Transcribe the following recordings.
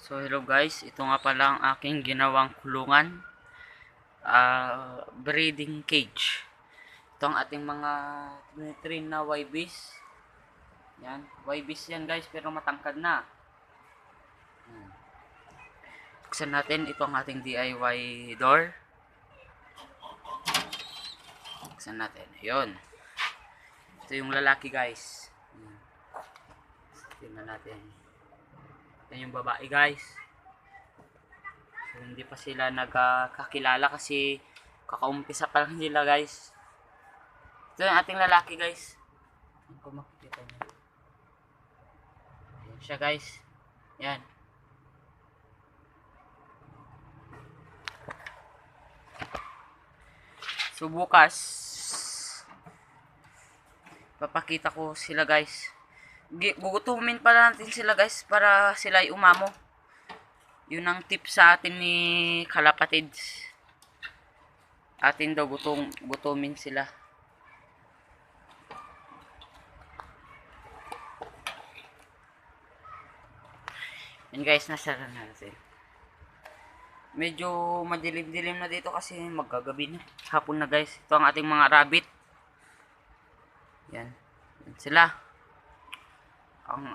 So hello guys, ito nga pala ang aking ginawang kulungan, breeding cage. Ito ang ating mga train na YBs. Yan, YBs yan guys, pero matangkad na. Buksan natin, ito ang ating DIY door. Buksan natin, yun. Ito yung lalaki guys. Tingnan natin. Ito yung babae guys. So, hindi pa sila nagkakilala kasi kakaumpisa pa lang nila guys. Ito yung ating lalaki guys. Kung makikita nyo. Ayan siya guys. Yan. So bukas papakita ko sila guys. Gugutumin pala natin sila guys para sila ay umamo. Yun ang tip sa atin ni Kalapatids. Atin daw gutumin sila. Yan guys, nasara na natin. Medyo madilim-dilim na dito kasi maggagabi na. Hapon na guys. Ito ang ating mga rabbit. Yan. Yan sila. Ang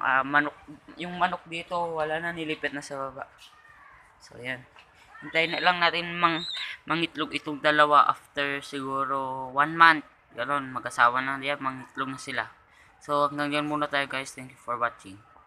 yung manok dito wala na, nilipit na sa baba. So yan. Hintayin na lang natin mangitlog itong dalawa after siguro 1 month. Ganon, mag-asawa na yan, mangitlog na sila. So hanggang yan muna tayo guys. Thank you for watching.